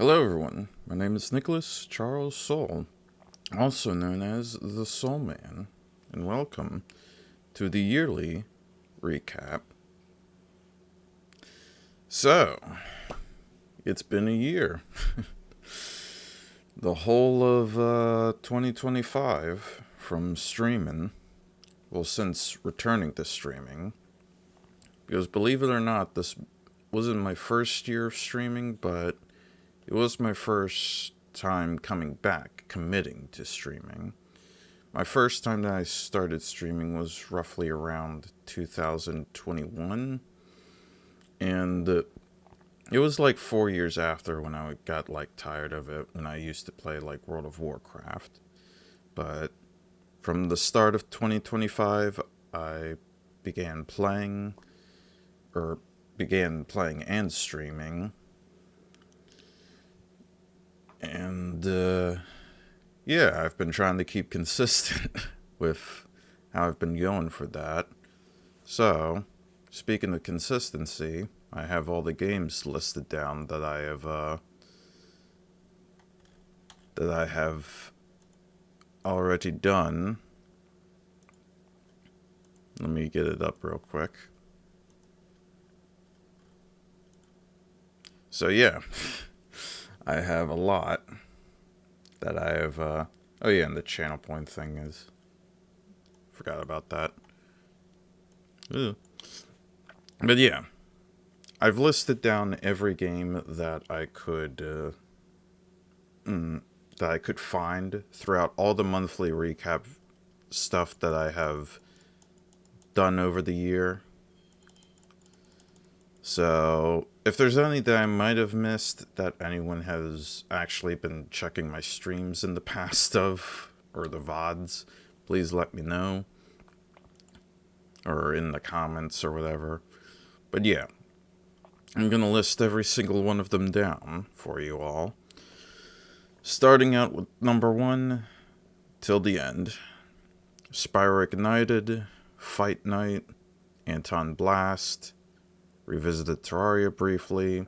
Hello everyone, my name is Nicholas Charles Soul, also known as the Soulman, and welcome to the yearly recap. So, it's been a year. The whole of 2025 from streaming, well, since returning to streaming, because believe it or not, this wasn't my first year of streaming, but it was my first time coming back, committing to streaming. My first time that I started streaming was roughly around 2021, and it was like 4 years after when I got like tired of it when I used to play like World of Warcraft. But from the start of 2025, I began playing, or began playing and streaming. And yeah, I've been trying to keep consistent with how I've been going for that. So, speaking of consistency, I have all the games listed down that I have already done. Let me get it up real quick. So yeah, I have a lot that I have. Oh yeah, and the channel point thing is. Forgot about that. Ew. But yeah, I've listed down every game that I could find throughout all the monthly recap stuff that I have done over the year. So if there's any that I might have missed that anyone has actually been checking my streams in the past of, or the VODs, please let me know. Or in the comments or whatever. But yeah, I'm going to list every single one of them down for you all. Starting out with number 1 till the end. Spyro Ignited, Fight Night, Anton Blast, Revisited Terraria briefly,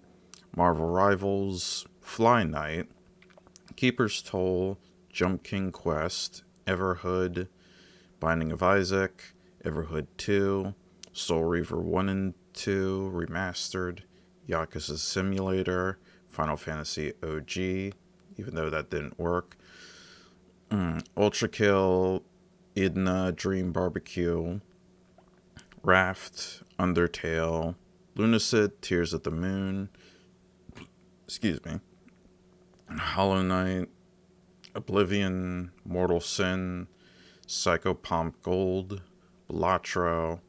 Marvel Rivals, Fly Night, Keeper's Toll, Jump King Quest, Everhood, Binding of Isaac, Everhood 2, Soul Reaver 1 and 2 Remastered, Yakuza Simulator, Final Fantasy OG, even though that didn't work, Ultra Kill, Idna Dream Barbecue, Raft, Undertale, Lunacid, Tears of the Moon, Hollow Knight, Oblivion, Mortal Sin, Psychopomp Gold, Latro,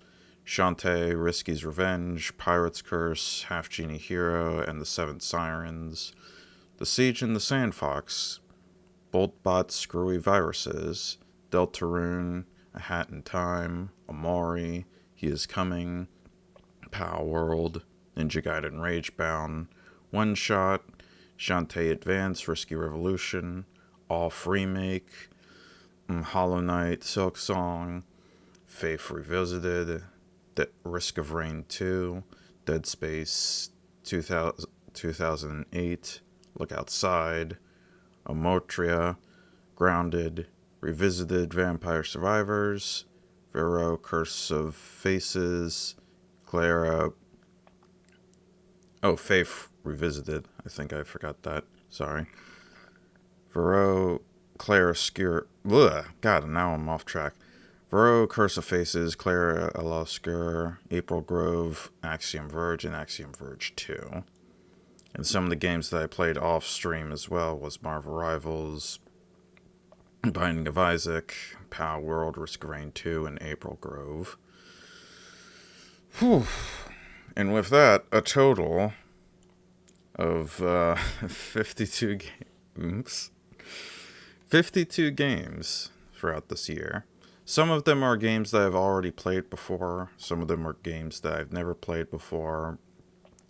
Shantae, Risky's Revenge, Pirate's Curse, Half Genie Hero, and the Seven Sirens, The Siege and the Sandfox, Boltbot Screwy Viruses, Deltarune, A Hat in Time, Amori, He Is Coming, Pow World, Ninja Gaiden Ragebound, One Shot, Shantae Advance, Risky Revolution, Off Remake, Hollow Knight, Silksong, Faith Revisited, Risk of Rain 2, Dead Space 2008, Look Outside, Amotria, Grounded, Revisited Vampire Survivors, Vero Curse of Faces, Clara. Oh, Faith Revisited. I think I forgot that. Sorry. Vero, Claroscure. God, now I'm off track. Vero, Curse of Faces, Clara Aloscure, April Grove, Axiom Verge, and Axiom Verge 2. And some of the games that I played off stream as well was Marvel Rivals, Binding of Isaac, Pow World, Risk of Rain 2, and April Grove. Whew. And with that, a total of 52 games. 52 games throughout this year. Some of them are games that I've already played before. Some of them are games that I've never played before.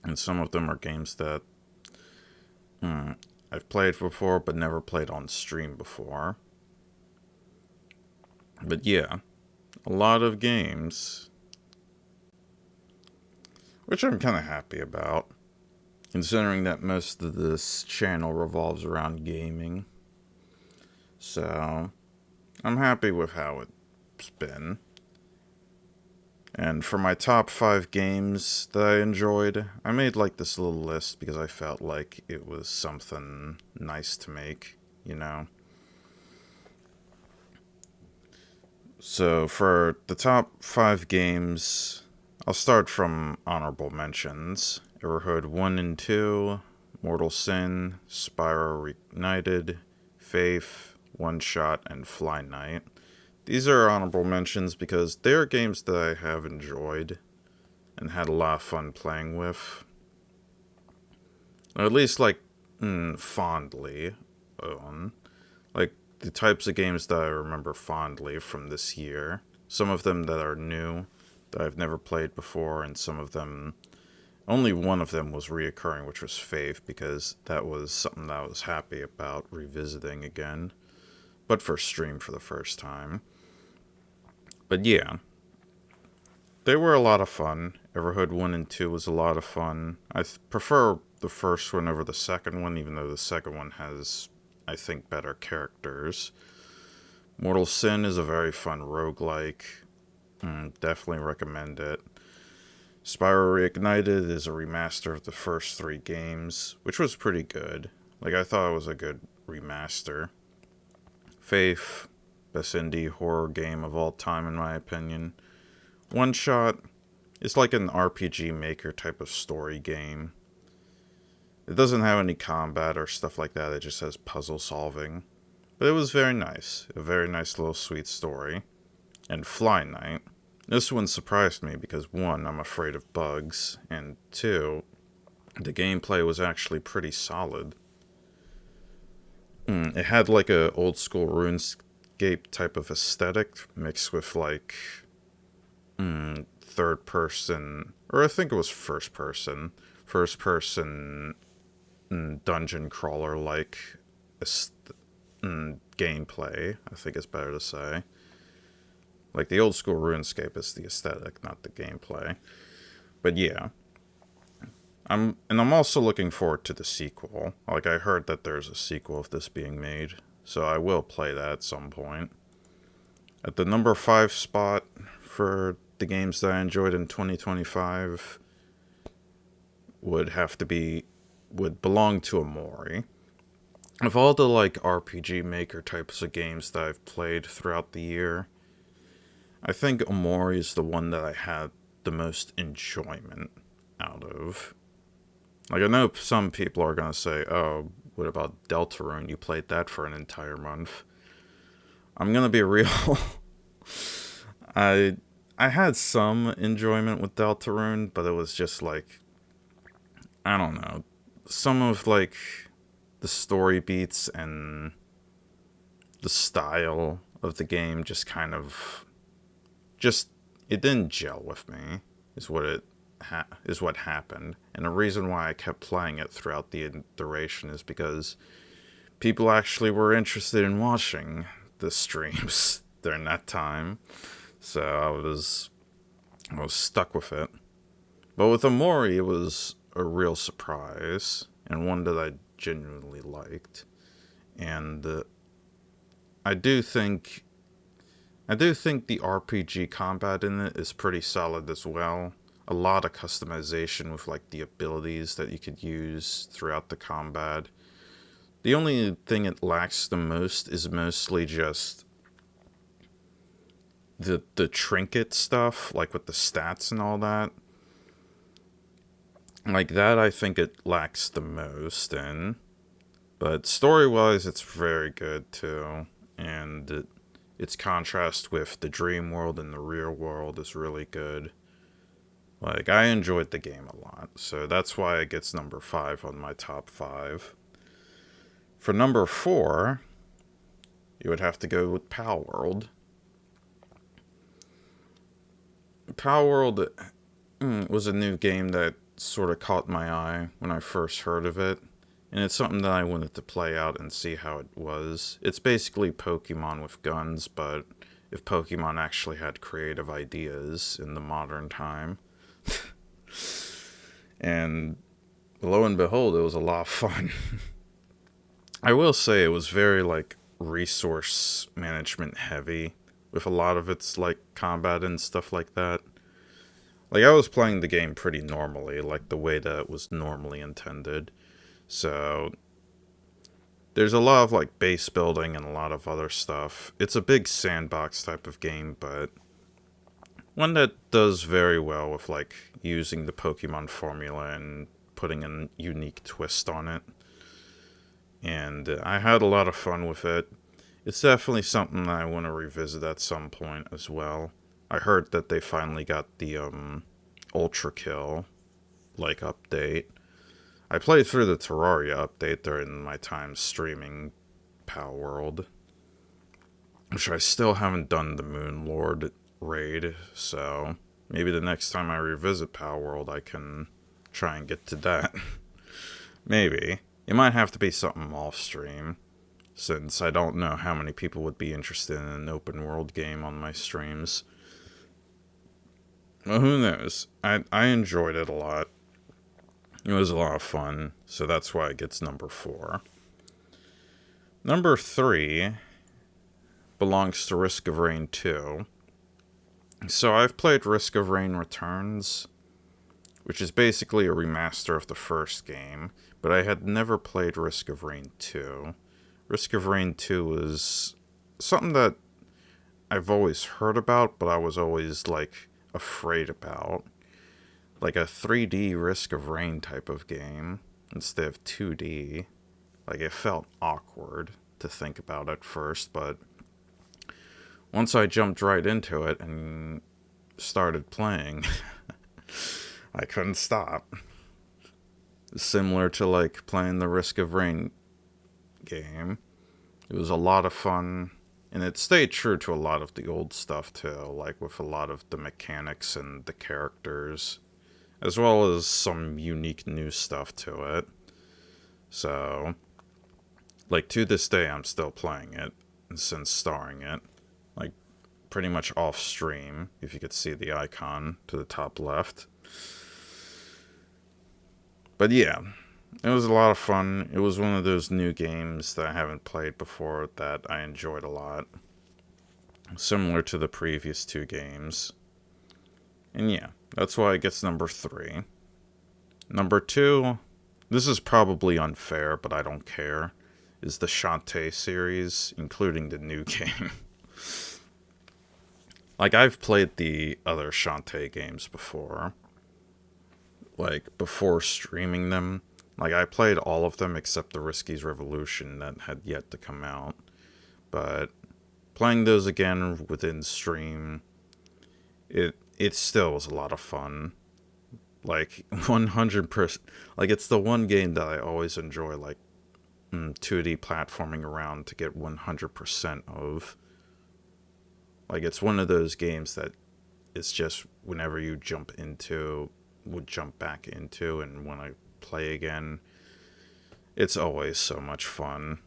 And some of them are games that I've played before but never played on stream before. But yeah, a lot of games, which I'm kind of happy about. considering that most of this channel revolves around gaming. So, I'm happy with how it's been. And for my top 5 games that I enjoyed, I made like this little list because I felt like it was something nice to make, you know? So for the top 5 games, I'll start from honorable mentions. Everhood 1 and 2, Mortal Sin, Spyro Reignited, Faith, One Shot, and Fly Night. These are honorable mentions because they are games that I have enjoyed and had a lot of fun playing with. Or at least, like, fondly own. Like, the types of games that I remember fondly from this year. Some of them that are new, that I've never played before, and some of them... Only one of them was reoccurring, which was Faith, because that was something that I was happy about revisiting again. But for stream for the first time. But yeah, they were a lot of fun. Everhood 1 and 2 was a lot of fun. I prefer the first one over the second one, even though the second one has, I think, better characters. Mortal Sin is a very fun roguelike. Definitely recommend it. Spyro Reignited is a remaster of the first 3 games, which was pretty good. Like, I thought it was a good remaster. Faith, best indie horror game of all time, in my opinion. One Shot is like an RPG Maker type of story game. It doesn't have any combat or stuff like that, it just has puzzle solving. But it was very nice. A very nice little sweet story. And Fly Night. This one surprised me because 1, I'm afraid of bugs, and 2, the gameplay was actually pretty solid. It had like a old school RuneScape type of aesthetic mixed with like third person, or I think it was first person dungeon crawler like gameplay, I think is better to say. Like the old school RuneScape is the aesthetic, not the gameplay. But yeah. I'm also looking forward to the sequel. Like, I heard that there's a sequel of this being made, so I will play that at some point. At the number 5 spot for the games that I enjoyed in 2025 would belong to Amori. Of all the, like, RPG Maker types of games that I've played throughout the year, I think Amori is the one that I had the most enjoyment out of. Like, I know some people are going to say, oh, what about Deltarune? You played that for an entire month. I'm going to be real. I had some enjoyment with Deltarune, but it was just like, I don't know. Some of, like, the story beats and the style of the game just kind of... it didn't gel with me, is what happened. And the reason why I kept playing it throughout the duration is because people actually were interested in watching the streams during that time. So I was stuck with it. But with Amori, it was a real surprise, and one that I genuinely liked. And I do think the RPG combat in it is pretty solid as well. A lot of customization with, like, the abilities that you could use throughout the combat. The only thing it lacks the most is mostly just the trinket stuff, like with the stats and all that. Like, that I think it lacks the most in. But story-wise, it's very good, too. And its contrast with the dream world and the real world is really good. Like, I enjoyed the game a lot, so that's why it gets number 5 on my top 5. For number 4, you would have to go with Palworld. Palworld was a new game that sort of caught my eye when I first heard of it, and it's something that I wanted to play out and see how it was. It's basically Pokemon with guns, but if Pokemon actually had creative ideas in the modern time. And lo and behold, it was a lot of fun. I will say it was very, like, resource management heavy, with a lot of its, like, combat and stuff like that. Like, I was playing the game pretty normally, like the way that it was normally intended. So, there's a lot of, like, base building and a lot of other stuff. It's a big sandbox type of game, but one that does very well with, like, using the Pokemon formula and putting a unique twist on it. And I had a lot of fun with it. It's definitely something that I want to revisit at some point as well. I heard that they finally got the Ultra Kill, like, update. I played through the Terraria update during my time streaming Power World, which I still haven't done the Moon Lord raid, so maybe the next time I revisit Power World I can try and get to that. Maybe. It might have to be something off stream, since I don't know how many people would be interested in an open world game on my streams. Well, who knows? I enjoyed it a lot. It was a lot of fun, so that's why it gets number 4. Number 3 belongs to Risk of Rain 2. So I've played Risk of Rain Returns, which is basically a remaster of the first game, but I had never played Risk of Rain 2. Risk of Rain 2 was something that I've always heard about, but I was always, like, afraid about. Like a 3D Risk of Rain type of game instead of 2D. Like, it felt awkward to think about at first, but once I jumped right into it and started playing, I couldn't stop. Similar to, like, playing the Risk of Rain game. It was a lot of fun, and it stayed true to a lot of the old stuff too, like with a lot of the mechanics and the characters, as well as some unique new stuff to it. So, like, to this day I'm still playing it, and since starring it, like, pretty much off stream, if you could see the icon to the top left. But yeah, it was a lot of fun. It was one of those new games that I haven't played before that I enjoyed a lot. Similar to the previous 2 games. And yeah, that's why it gets number 3. Number 2, this is probably unfair, but I don't care, is the Shantae series, including the new game. Like, I've played the other Shantae games before. Like, before streaming them. Like, I played all of them except the Risky's Revolution that had yet to come out. But playing those again within stream, it still was a lot of fun. Like, 100%. Like, it's the one game that I always enjoy, like, 2D platforming around to get 100% of. Like, it's one of those games that it's just whenever you would jump back into and want to play again, it's always so much fun.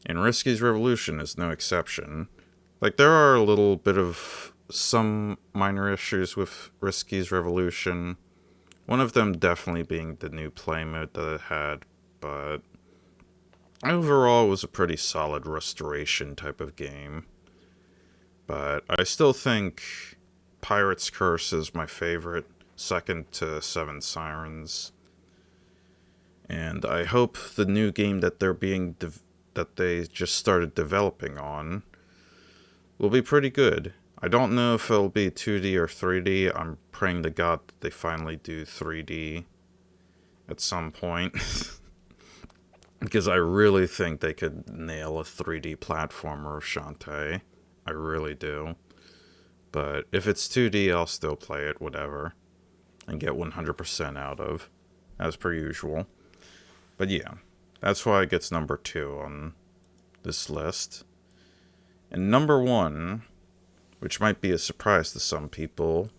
And Risky's Revolution is no exception. Like, there are a little bit of some minor issues with Risky's Revolution. One of them definitely being the new play mode that it had, but overall it was a pretty solid restoration type of game. But I still think Pirate's Curse is my favorite, second to Seven Sirens. And I hope the new game that that they just started developing on will be pretty good. I don't know if it'll be 2D or 3D. I'm praying to God that they finally do 3D at some point. Because I really think they could nail a 3D platformer of Shantae. I really do. But if it's 2D, I'll still play it, whatever. And get 100% out of, as per usual. But yeah, that's why it gets number 2 on this list. And number 1, which might be a surprise to some people,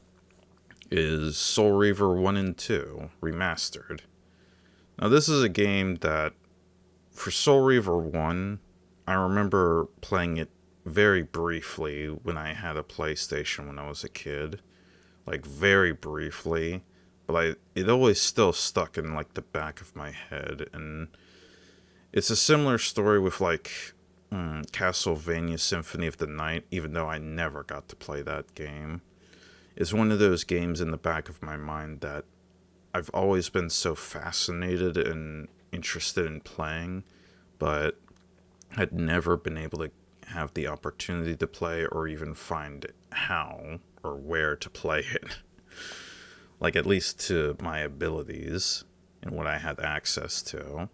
is Soul Reaver 1 and 2 Remastered. Now, this is a game that, for Soul Reaver 1, I remember playing it very briefly when I had a PlayStation when I was a kid. Like, very briefly. but it always still stuck in like the back of my head. And it's a similar story with like Castlevania Symphony of the Night, even though I never got to play that game. It's one of those games in the back of my mind that I've always been so fascinated and interested in playing, but had never been able to have the opportunity to play or even find how or where to play it. Like, at least to my abilities and what I had access to.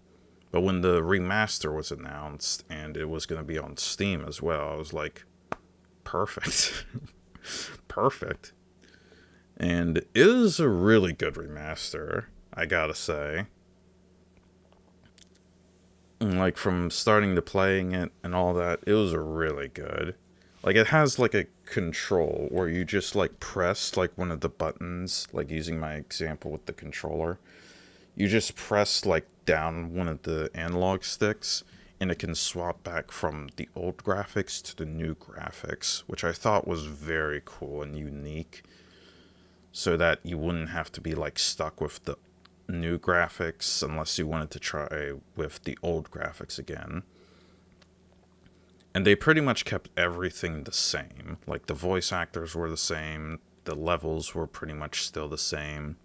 But when the remaster was announced and it was going to be on Steam as well, I was like, perfect. Perfect. And it is a really good remaster, I gotta say. Like, from starting to playing it and all that, it was really good. Like, it has like a control where you just like press like one of the buttons, like using my example with the controller. You just press like down one of the analog sticks and it can swap back from the old graphics to the new graphics, which I thought was very cool and unique, so that you wouldn't have to be like stuck with the new graphics unless you wanted to try with the old graphics again. And they pretty much kept everything the same. Like, the voice actors were the same, the levels were pretty much still the same.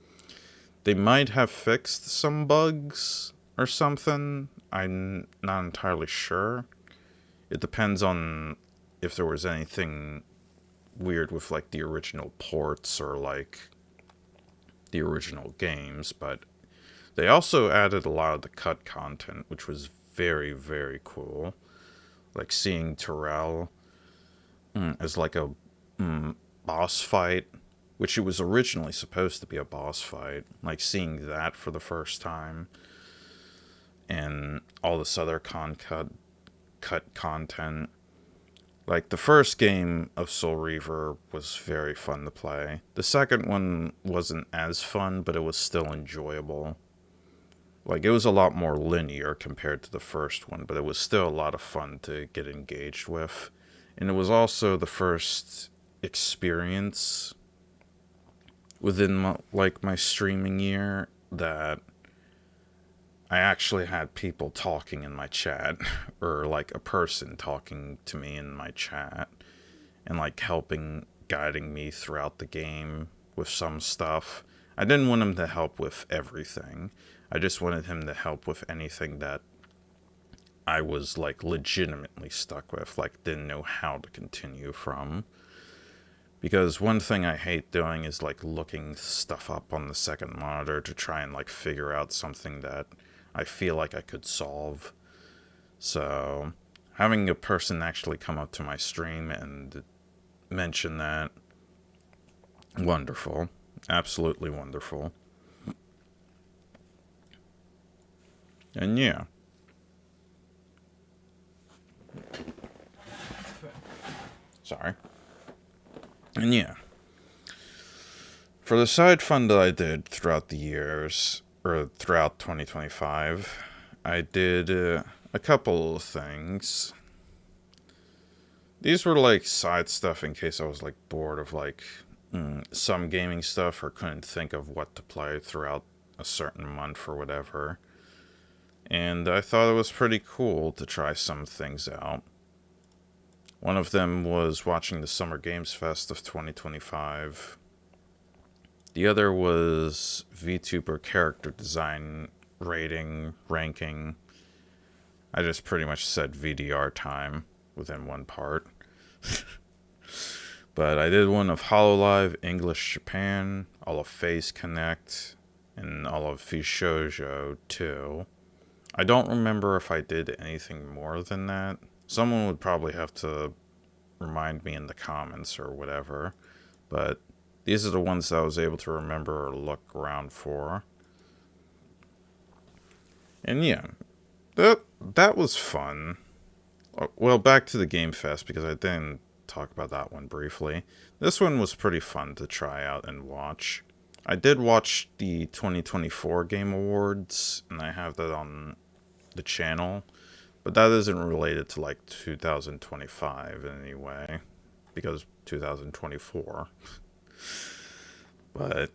They might have fixed some bugs or something. I'm not entirely sure. It depends on if there was anything weird with like the original ports or like the original games, but they also added a lot of the cut content, which was very, very cool. Like seeing Terrell as like a boss fight, which it was originally supposed to be a boss fight. Like seeing that for the first time, and all this other cut content. Like, the first game of Soul Reaver was very fun to play. The second one wasn't as fun, but it was still enjoyable. Like, it was a lot more linear compared to the first one, but it was still a lot of fun to get engaged with. And it was also the first experience within my streaming year that I actually had people talking in my chat, or like a person talking to me in my chat, and like guiding me throughout the game with some stuff. I didn't want him to help with everything. I just wanted him to help with anything that I was like legitimately stuck with, like didn't know how to continue from. Because one thing I hate doing is like looking stuff up on the second monitor to try and like figure out something that I feel like I could solve. So having a person actually come up to my stream and mention that, wonderful. Absolutely wonderful. And yeah. Sorry. And yeah. For the side fund that I did throughout the years, or throughout 2025, I did a couple of things. These were like side stuff in case I was like bored of like some gaming stuff or couldn't think of what to play throughout a certain month or whatever. And I thought it was pretty cool to try some things out. One of them was watching the Summer Games Fest of 2025. The other was VTuber character design ranking. I just pretty much said VDR time within one part. But I did one of HoloLive English Japan, all of Phase Connect, and all of Fishoujo too. I don't remember if I did anything more than that. Someone would probably have to remind me in the comments or whatever. But these are the ones that I was able to remember or look around for. And yeah, that was fun. Well, back to the Game Fest, because I didn't talk about that one briefly. This one was pretty fun to try out and watch. I did watch the 2024 Game Awards, and I have that on the channel, but that isn't related to like 2025 in any way, because 2024. But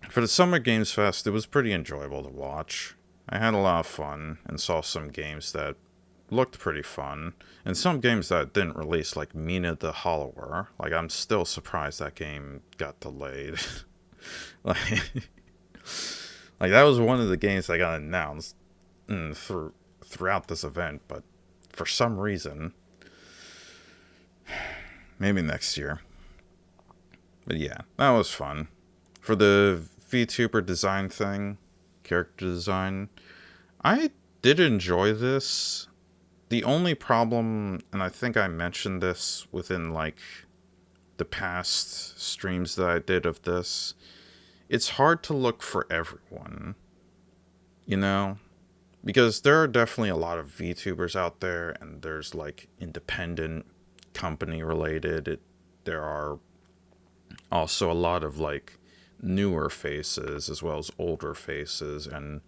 For the Summer Games Fest, it was pretty enjoyable to watch. I had a lot of fun and saw some games that looked pretty fun, and some games that didn't release, like Mina the Hollower. Like, I'm still surprised that game got delayed. like, like, that was one of the games that got announced throughout this event, but for some reason, maybe next year. But yeah, that was fun. For the VTuber design thing, character design, I did enjoy this. The only problem, and I think I mentioned this within like the past streams that I did of this, it's hard to look for everyone, you know? Because there are definitely a lot of VTubers out there, and there's like independent company related. There are also a lot of like newer faces as well as older faces, and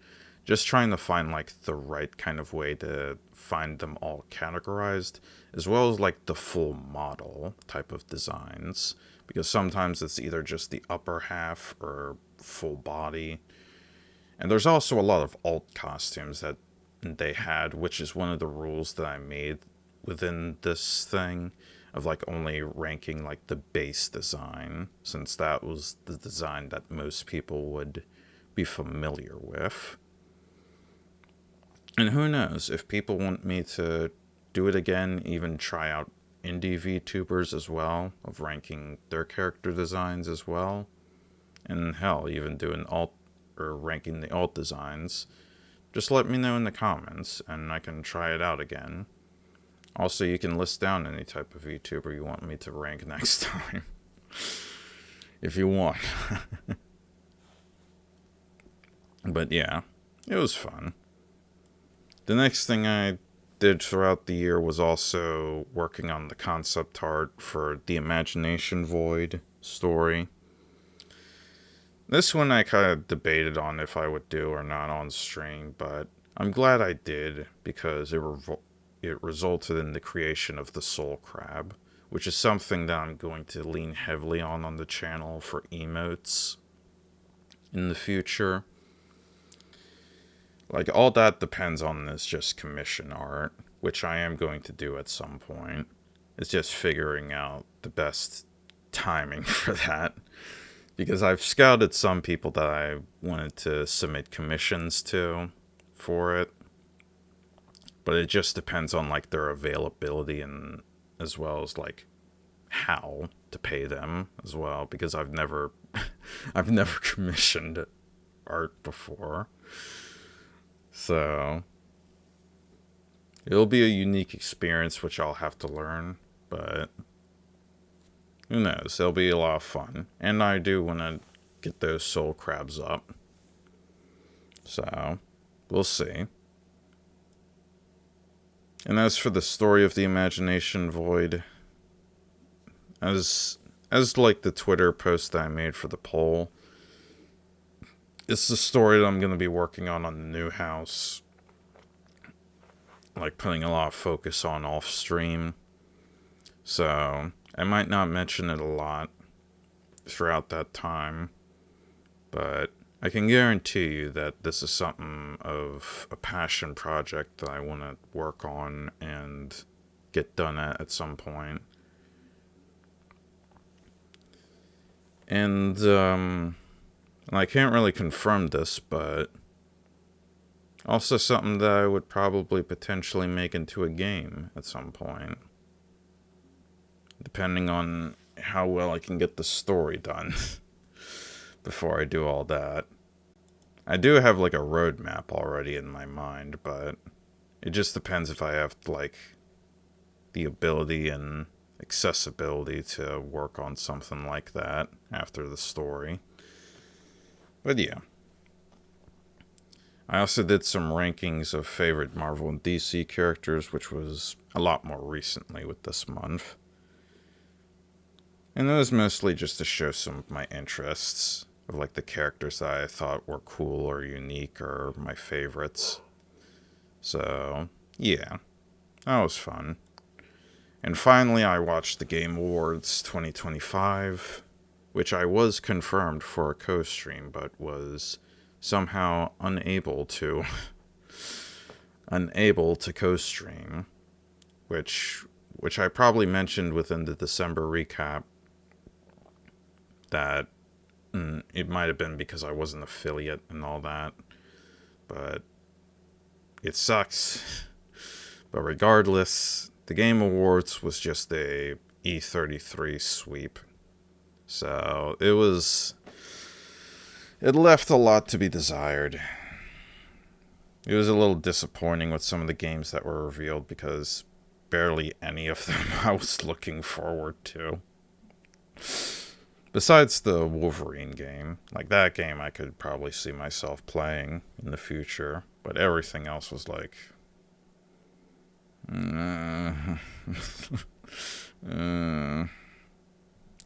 just trying to find like the right kind of way to find them all categorized, as well as like the full model type of designs, because sometimes it's either just the upper half or full body. And there's also a lot of alt costumes that they had, which is one of the rules that I made within this thing, of like only ranking like the base design, since that was the design that most people would be familiar with. And who knows, if people want me to do it again, even try out indie VTubers as well, of ranking their character designs as well, and hell, even doing alt or ranking the alt designs, just let me know in the comments and I can try it out again. Also, you can list down any type of VTuber you want me to rank next time. If you want. But yeah, it was fun. The next thing I did throughout the year was also working on the concept art for the Imagination Void story. This one I kind of debated on if I would do or not on stream, but I'm glad I did, because it resulted in the creation of the Soul Crab, which is something that I'm going to lean heavily on the channel for emotes in the future. Like, all that depends on this just commission art, which I am going to do at some point. It's just figuring out the best timing for that, because I've scouted some people that I wanted to submit commissions to for it, but it just depends on like their availability, and as well as like how to pay them as well, because I've never commissioned art before. So it'll be a unique experience, which I'll have to learn, but who knows? It'll be a lot of fun. And I do want to get those soul crabs up. So we'll see. And as for the story of the Imagination Void, as like the Twitter post that I made for the poll, it's the story that I'm going to be working on the new house. Like, putting a lot of focus on off stream. So I might not mention it a lot throughout that time, but I can guarantee you that this is something of a passion project that I want to work on and get done at some point. And I can't really confirm this, but also something that I would probably potentially make into a game at some point, depending on how well I can get the story done before I do all that. I do have like a roadmap already in my mind, but it just depends if I have like the ability and accessibility to work on something like that after the story. But yeah. I also did some rankings of favorite Marvel and DC characters, which was a lot more recently with this month. And it was mostly just to show some of my interests, of like the characters that I thought were cool or unique or my favorites. So, yeah, that was fun. And finally, I watched the Game Awards 2025. which I was confirmed for a co-stream, but was somehow unable to co-stream, which I probably mentioned within the December recap that it might have been because I was an affiliate and all that, but it sucks. But regardless, the Game Awards was just a E33 sweep. So it left a lot to be desired. It was a little disappointing with some of the games that were revealed because barely any of them I was looking forward to. Besides the Wolverine game, like that game I could probably see myself playing in the future, but everything else was like, who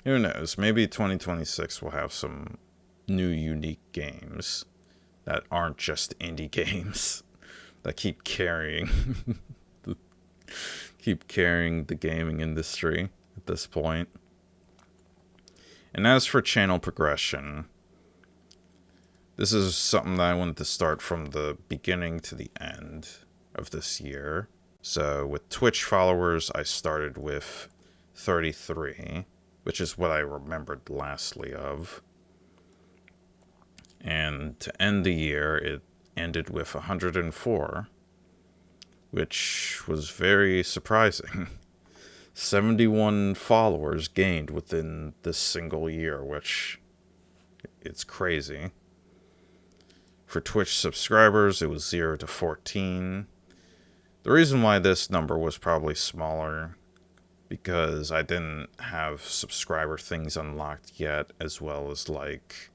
knows? Maybe 2026 will have some new unique games that aren't just indie games that keep carrying the gaming industry at this point. And as for channel progression, this is something that I wanted to start from the beginning to the end of this year. So with Twitch followers, I started with 33, which is what I remembered lastly of. And to end the year, it ended with 104, which was very surprising. 71 followers gained within this single year, which it's crazy. For Twitch subscribers, it was 0 to 14. The reason why this number was probably smaller, because I didn't have subscriber things unlocked yet, as well as like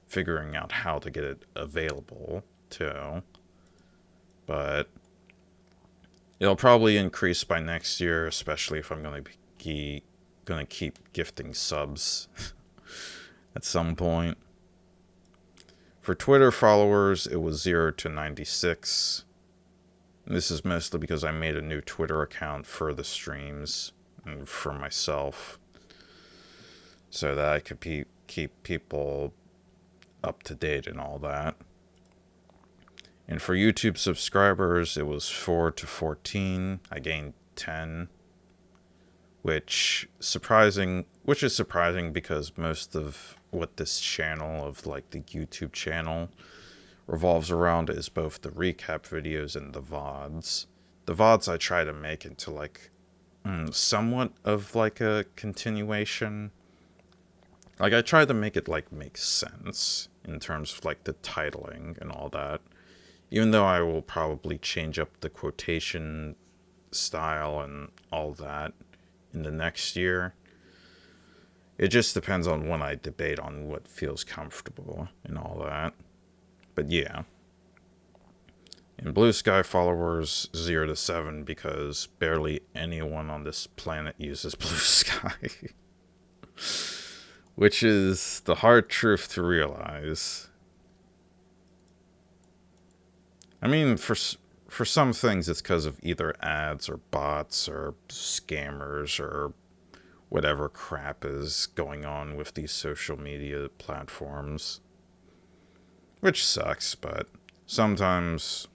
figuring out how to get it available too. But it'll probably increase by next year, especially if I'm gonna keep gifting subs at some point. For Twitter followers, it was 0 to 96. This is mostly because I made a new Twitter account for the streams and for myself, so that I could keep people up to date and all that. And for YouTube subscribers, it was 4 to 14. I gained 10, which is surprising because most of what this channel of like the YouTube channel revolves around is both the recap videos and the VODs. The VODs I try to make into like somewhat of like a continuation. Like I try to make it like make sense in terms of like the titling and all that. Even though I will probably change up the quotation style and all that in the next year. It just depends on when I debate on what feels comfortable and all that. But yeah. And Blue Sky followers 0 to 7 because barely anyone on this planet uses Blue Sky. Which is the hard truth to realize. I mean, for some things it's because of either ads or bots or scammers or whatever crap is going on with these social media platforms. Which sucks, but sometimes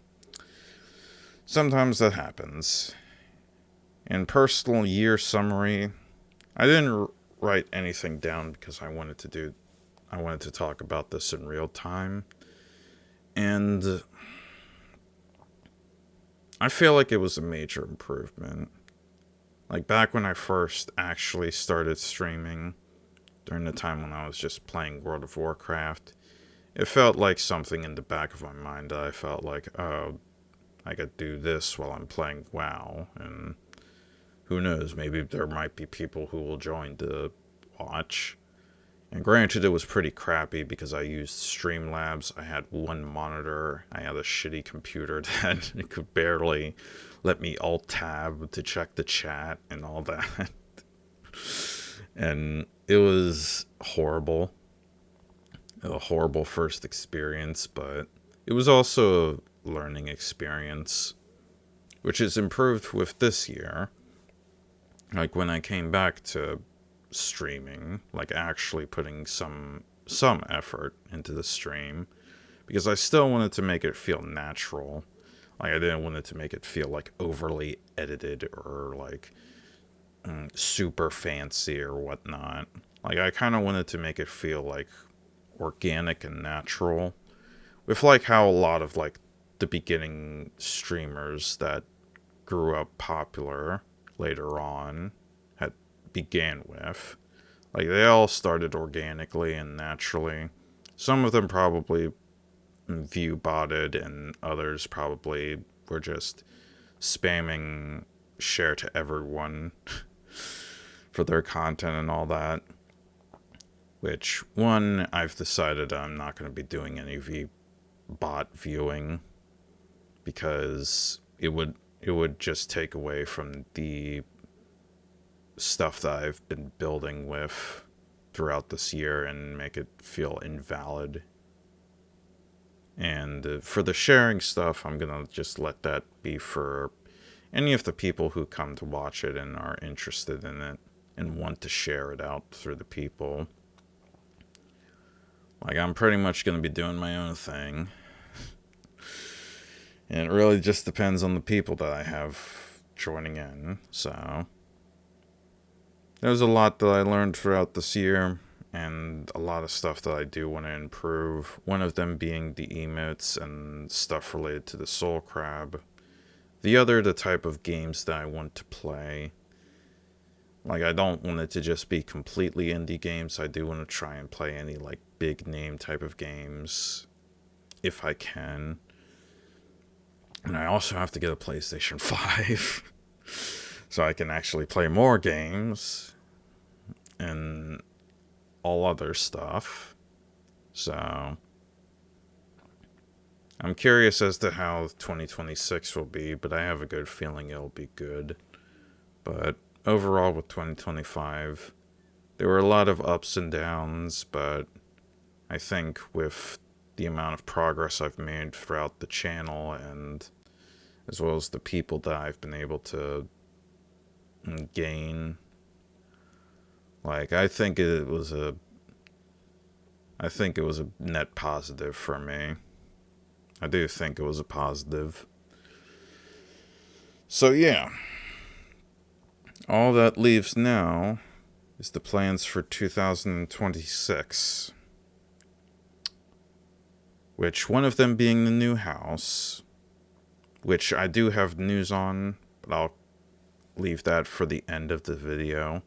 that happens. In personal year summary, I didn't write anything down because I wanted to talk about this in real time. And I feel like it was a major improvement. Like back when I first actually started streaming, during the time when I was just playing World of Warcraft, it felt like something in the back of my mind that I felt like, oh, I could do this while I'm playing WoW, and who knows, maybe there might be people who will join to watch. And granted, it was pretty crappy because I used Streamlabs. I had one monitor. I had a shitty computer that it could barely let me alt-tab to check the chat and all that. And it was horrible. A horrible first experience, but it was also a learning experience, which is improved with this year. Like when I came back to streaming, like actually putting some effort into the stream, because I still wanted to make it feel natural. Like, I didn't want it to make it feel like overly edited or like super fancy or whatnot. Like, I kind of wanted to make it feel like organic and natural, with like how a lot of like the beginning streamers that grew up popular later on had began with. Like, they all started organically and naturally. Some of them probably view botted, and others probably were just spamming share to everyone for their content and all that. Which, one, I've decided I'm not going to be doing any bot viewing, because it would just take away from the stuff that I've been building with throughout this year and make it feel invalid. And for the sharing stuff, I'm gonna just let that be for any of the people who come to watch it and are interested in it and want to share it out through the people. Like, I'm pretty much gonna be doing my own thing. And it really just depends on the people that I have joining in. So there's a lot that I learned throughout this year, and a lot of stuff that I do want to improve. One of them being the emotes and stuff related to the Soul Crab. The other, the type of games that I want to play. Like, I don't want it to just be completely indie games. I do want to try and play any like big name type of games if I can. And I also have to get a PlayStation 5 so I can actually play more games and all other stuff. So I'm curious as to how 2026 will be, but I have a good feeling it'll be good. But overall with 2025, there were a lot of ups and downs, but I think with the amount of progress I've made throughout the channel, and as well as the people that I've been able to gain, like, I think it was a net positive for me. I do think it was a positive. So yeah, all that leaves now is the plans for 2026. Which, one of them being the new house, which I do have news on, but I'll leave that for the end of the video.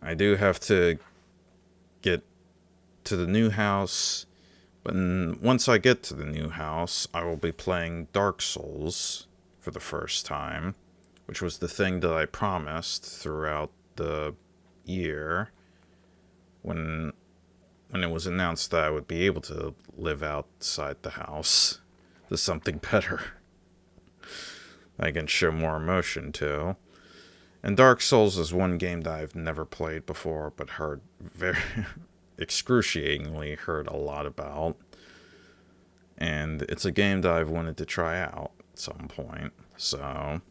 I do have to get to the new house, but once I get to the new house, I will be playing Dark Souls for the first time, which was the thing that I promised throughout the year when it was announced that I would be able to live outside the house. There's something better I can show more emotion to. And Dark Souls is one game that I've never played before, but heard very excruciatingly heard a lot about. And it's a game that I've wanted to try out at some point. So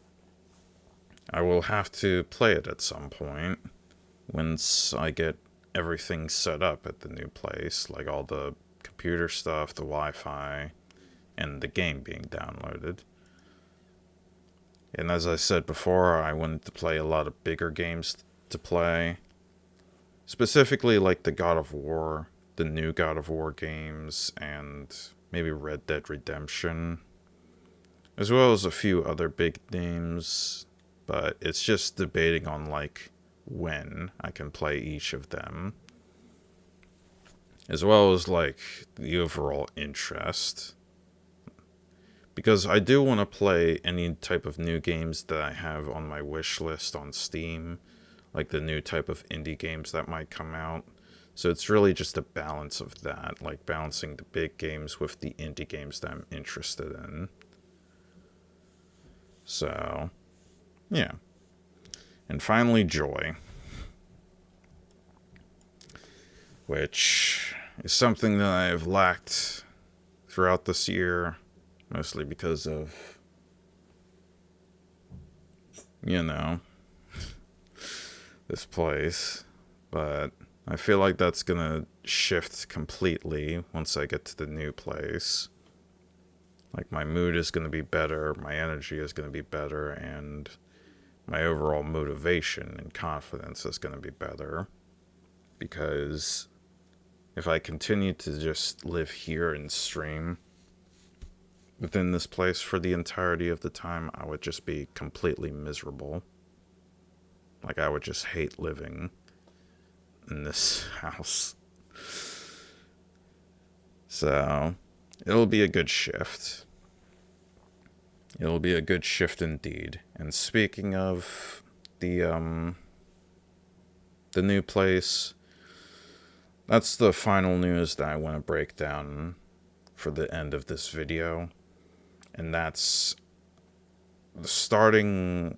I will have to play it at some point once I get everything set up at the new place, like all the computer stuff, the Wi-Fi, and the game being downloaded. And as I said before, I wanted to play a lot of bigger games to play. Specifically like the God of War, the new God of War games, and maybe Red Dead Redemption. As well as a few other big names, but it's just debating on like when I can play each of them. As well as like the overall interest. Because I do want to play any type of new games that I have on my wish list on Steam, like the new type of indie games that might come out. So it's really just a balance of that, like balancing the big games with the indie games that I'm interested in. So, yeah. And finally, joy. Which is something that I have lacked throughout this year. Mostly because of, this place, but I feel like that's gonna shift completely once I get to the new place. Like, my mood is gonna be better, my energy is gonna be better, and my overall motivation and confidence is gonna be better. Because if I continue to just live here and stream within this place for the entirety of the time, I would just be completely miserable. Like, I would just hate living in this house. So, it'll be a good shift. It'll be a good shift indeed. And speaking of the new place, that's the final news that I want to break down for the end of this video. And that's starting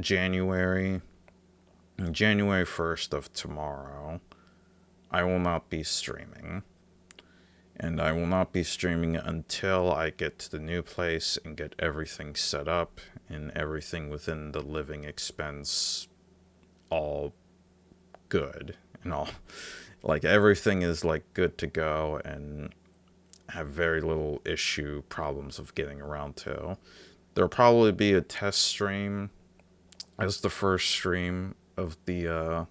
January 1st of tomorrow, I will not be streaming. And I will not be streaming until I get to the new place and get everything set up and everything within the living expense all good and all. Like, everything is like good to go and have very little problems of getting around to. There'll probably be a test stream as the first stream of the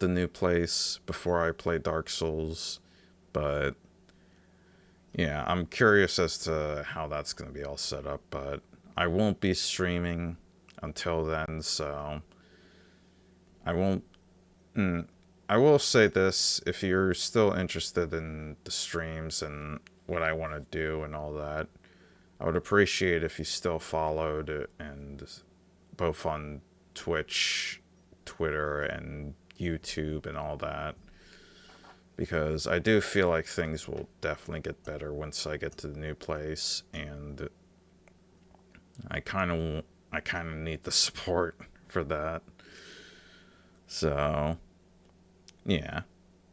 new place before I play Dark Souls, but yeah, I'm curious as to how that's going to be all set up, but I won't be streaming until then, so I won't. I will say this, if you're still interested in the streams and what I want to do and all that, I would appreciate if you still followed it, and both on Twitch, Twitter, and YouTube and all that. Because I do feel like things will definitely get better once I get to the new place, and I kind of need the support for that. So, yeah.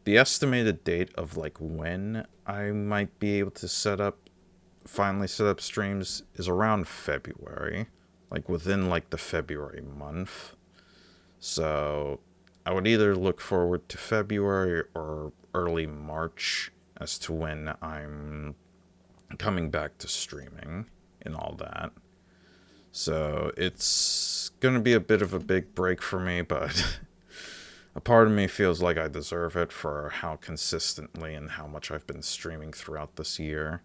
The estimated date of like when I might be able to finally set up streams is around February. Like within like the February month. So I would either look forward to February or early March as to when I'm coming back to streaming and all that. So it's going to be a bit of a big break for me, but a part of me feels like I deserve it for how consistently and how much I've been streaming throughout this year.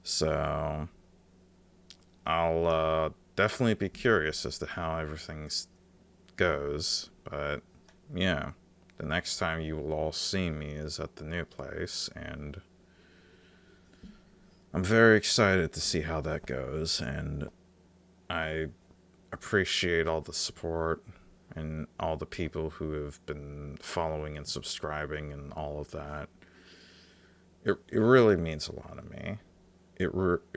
So I'll definitely be curious as to how everything goes, but yeah, the next time you will all see me is at the new place, and I'm very excited to see how that goes, and I appreciate all the support and all the people who have been following and subscribing and all of that. It really means a lot to me. It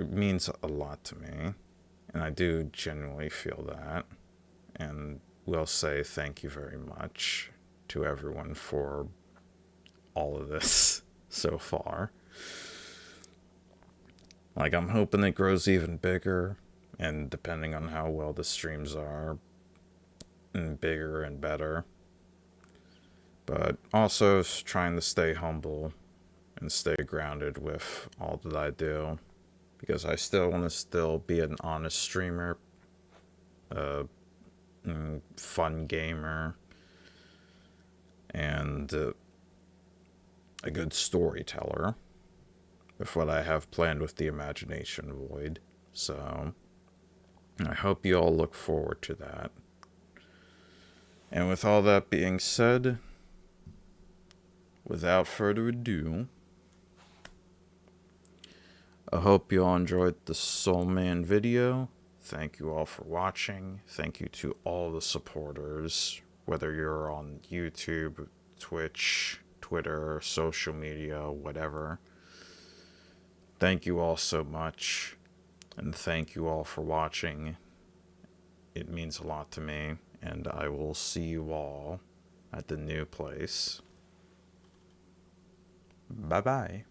means a lot to me, and I do genuinely feel that, and will say thank you very much to everyone for all of this so far. Like, I'm hoping it grows even bigger, and depending on how well the streams are, and bigger and better. But also trying to stay humble and stay grounded with all that I do, because I still want to be an honest streamer, fun gamer, and a good storyteller with what I have planned with the Imagination Void. So I hope you all look forward to that. And with all that being said, without further ado, I hope you all enjoyed the Soulman video. Thank you all for watching. Thank you to all the supporters, whether you're on YouTube, Twitch, Twitter, social media, whatever. Thank you all so much, and thank you all for watching. It means a lot to me, and I will see you all at the new place. Bye-bye.